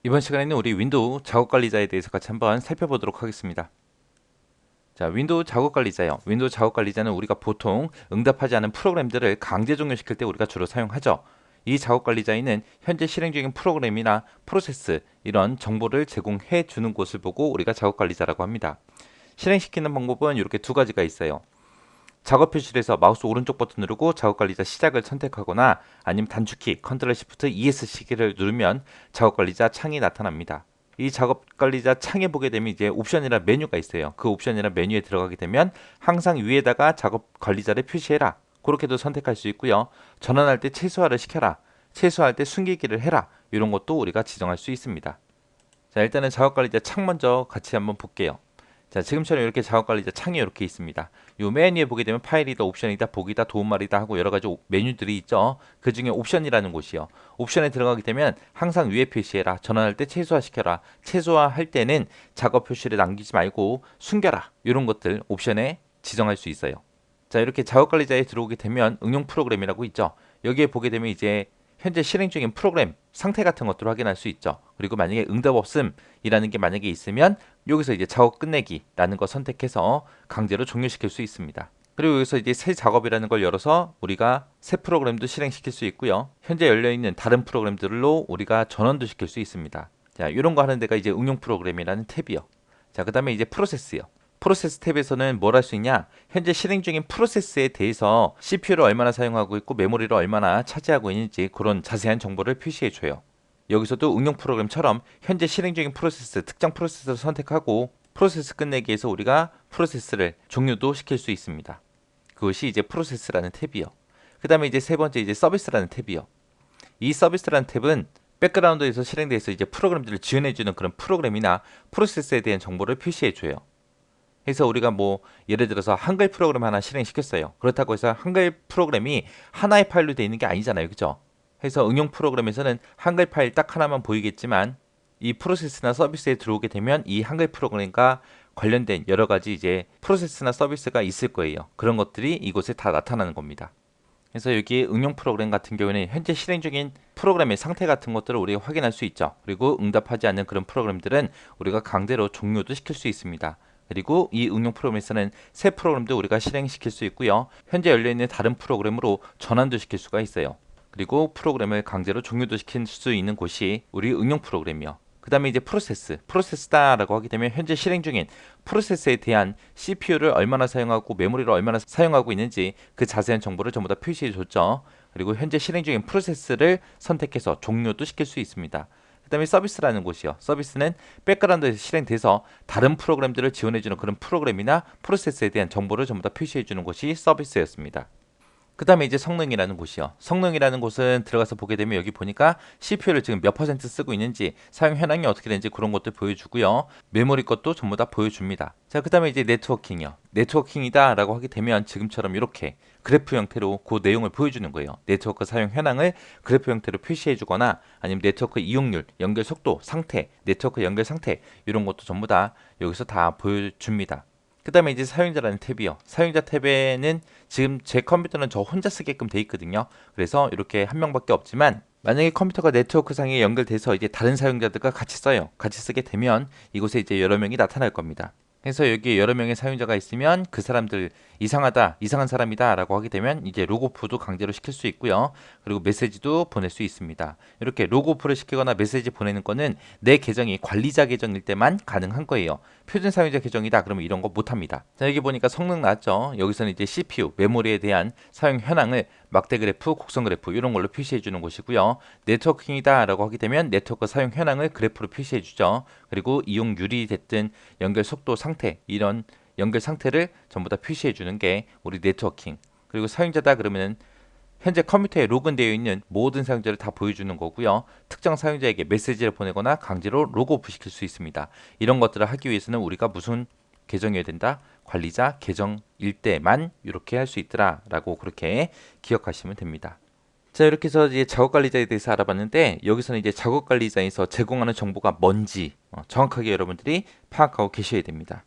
이번 시간에는 우리 윈도우 작업관리자에 대해서 같이 한번 살펴보도록 하겠습니다. 자, 윈도우 작업관리자요. 윈도우 작업관리자는 우리가 보통 응답하지 않은 프로그램들을 강제 종료시킬 때 우리가 주로 사용하죠. 이 작업관리자에는 현재 실행 중인 프로그램이나 프로세스 이런 정보를 제공해 주는 곳을 보고 우리가 작업관리자라고 합니다. 실행시키는 방법은 이렇게 두 가지가 있어요. 작업 표시에서 마우스 오른쪽 버튼 누르고 작업관리자 시작을 선택하거나 아니면 단축키 컨트롤 시프트 ES 시계를 누르면 작업관리자 창이 나타납니다. 이 작업관리자 창에 보게 되면 이제 옵션이라 메뉴가 있어요. 그 옵션이라 메뉴에 들어가게 되면 항상 위에다가 작업관리자를 표시해라. 그렇게도 선택할 수 있고요. 전환할 때 최소화를 시켜라. 최소화할 때 숨기기를 해라. 이런 것도 우리가 지정할 수 있습니다. 자, 일단은 작업관리자 창 먼저 같이 한번 볼게요. 자, 지금처럼 이렇게 작업관리자 창이 이렇게 있습니다. 요 맨 위에 보게 되면 파일이다, 옵션이다, 보기다, 도움말이다 하고 여러 가지 메뉴들이 있죠. 그 중에 옵션이라는 곳이요. 옵션에 들어가게 되면 항상 위에 표시해라. 전환할 때 최소화시켜라. 최소화할 때는 작업 표시를 남기지 말고 숨겨라. 이런 것들 옵션에 지정할 수 있어요. 자, 이렇게 작업관리자에 들어오게 되면 응용 프로그램이라고 있죠. 여기에 보게 되면 이제 현재 실행 중인 프로그램 상태 같은 것들을 확인할 수 있죠. 그리고 만약에 응답 없음이라는 게 만약에 있으면 여기서 이제 작업 끝내기라는 거 선택해서 강제로 종료시킬 수 있습니다. 그리고 여기서 이제 새 작업이라는 걸 열어서 우리가 새 프로그램도 실행시킬 수 있고요. 현재 열려있는 다른 프로그램들로 우리가 전원도 시킬 수 있습니다. 자, 이런 거 하는 데가 이제 응용 프로그램이라는 탭이요. 자, 그 다음에 이제 프로세스요. 프로세스 탭에서는 뭘 할 수 있냐? 현재 실행 중인 프로세스에 대해서 CPU를 얼마나 사용하고 있고 메모리를 얼마나 차지하고 있는지 그런 자세한 정보를 표시해 줘요. 여기서도 응용 프로그램처럼 현재 실행 중인 프로세스, 특정 프로세스를 선택하고 프로세스 끝내기에서 우리가 프로세스를 종료도 시킬 수 있습니다. 그것이 이제 프로세스라는 탭이요. 그 다음에 이제 세 번째 이제 서비스라는 탭이요. 이 서비스라는 탭은 백그라운드에서 실행되어 있어 이제 프로그램들을 지원해주는 그런 프로그램이나 프로세스에 대한 정보를 표시해줘요. 그래서 우리가 뭐 예를 들어서 한글 프로그램 하나 실행시켰어요. 그렇다고 해서 한글 프로그램이 하나의 파일로 되어 있는 게 아니잖아요. 그죠? 그래서 응용 프로그램에서는 한글 파일 딱 하나만 보이겠지만 이 프로세스나 서비스에 들어오게 되면 이 한글 프로그램과 관련된 여러 가지 이제 프로세스나 서비스가 있을 거예요. 그런 것들이 이곳에 다 나타나는 겁니다. 그래서 여기 응용 프로그램 같은 경우에는 현재 실행 중인 프로그램의 상태 같은 것들을 우리가 확인할 수 있죠. 그리고 응답하지 않는 그런 프로그램들은 우리가 강제로 종료도 시킬 수 있습니다. 그리고 이 응용 프로그램에서는 새 프로그램도 우리가 실행시킬 수 있고요. 현재 열려있는 다른 프로그램으로 전환도 시킬 수가 있어요. 그리고 프로그램을 강제로 종료도 시킬 수 있는 곳이 우리 응용 프로그램이요. 그 다음에 이제 프로세스다라고 하게 되면 현재 실행 중인 프로세스에 대한 CPU를 얼마나 사용하고 메모리를 얼마나 사용하고 있는지 그 자세한 정보를 전부 다 표시해 줬죠. 그리고 현재 실행 중인 프로세스를 선택해서 종료도 시킬 수 있습니다. 그 다음에 서비스라는 곳이요. 서비스는 백그라운드에서 실행돼서 다른 프로그램들을 지원해주는 그런 프로그램이나 프로세스에 대한 정보를 전부 다 표시해주는 곳이 서비스였습니다. 그 다음에 이제 성능이라는 곳이요. 성능이라는 곳은 들어가서 보게 되면 여기 보니까 CPU를 지금 몇 퍼센트 쓰고 있는지 사용 현황이 어떻게 되는지 그런 것도 보여주고요. 메모리 것도 전부 다 보여줍니다. 자, 그 다음에 이제 네트워킹이요. 네트워킹이다 라고 하게 되면 지금처럼 이렇게 그래프 형태로 그 내용을 보여주는 거예요. 네트워크 사용 현황을 그래프 형태로 표시해 주거나 아니면 네트워크 이용률, 연결 속도, 상태, 네트워크 연결 상태 이런 것도 전부 다 여기서 다 보여줍니다. 그 다음에 이제 사용자라는 탭이요. 사용자 탭에는 지금 제 컴퓨터는 저 혼자 쓰게끔 돼 있거든요. 그래서 이렇게 한 명밖에 없지만 만약에 컴퓨터가 네트워크 상에 연결돼서 이제 다른 사용자들과 같이 써요. 같이 쓰게 되면 이곳에 이제 여러 명이 나타날 겁니다. 그래서 여기 여러 명의 사용자가 있으면 그 사람들 이상하다, 이상한 사람이다 라고 하게 되면 이제 로그오프도 강제로 시킬 수 있고요. 그리고 메시지도 보낼 수 있습니다. 이렇게 로그오프를 시키거나 메시지 보내는 거는 내 계정이 관리자 계정일 때만 가능한 거예요. 표준 사용자 계정이다 그러면 이런 거 못합니다. 자, 여기 보니까 성능 나왔죠. 여기서는 이제 CPU, 메모리에 대한 사용 현황을 막대 그래프, 곡선 그래프 이런 걸로 표시해 주는 곳이고요. 네트워킹이다 라고 하게 되면 네트워크 사용 현황을 그래프로 표시해 주죠. 그리고 이용률이 됐든 연결 속도, 상태 이런 연결 상태를 전부 다 표시해 주는 게 우리 네트워킹. 그리고 사용자다 그러면은 현재 컴퓨터에 로그인되어 있는 모든 사용자를 다 보여주는 거고요. 특정 사용자에게 메시지를 보내거나 강제로 로그오프 시킬 수 있습니다. 이런 것들을 하기 위해서는 우리가 무슨 계정이어야 된다? 관리자 계정일 때만 이렇게 할 수 있더라 라고 그렇게 기억하시면 됩니다. 자, 이렇게 해서 이제 작업관리자에 대해서 알아봤는데 여기서는 이제 작업관리자에서 제공하는 정보가 뭔지 정확하게 여러분들이 파악하고 계셔야 됩니다.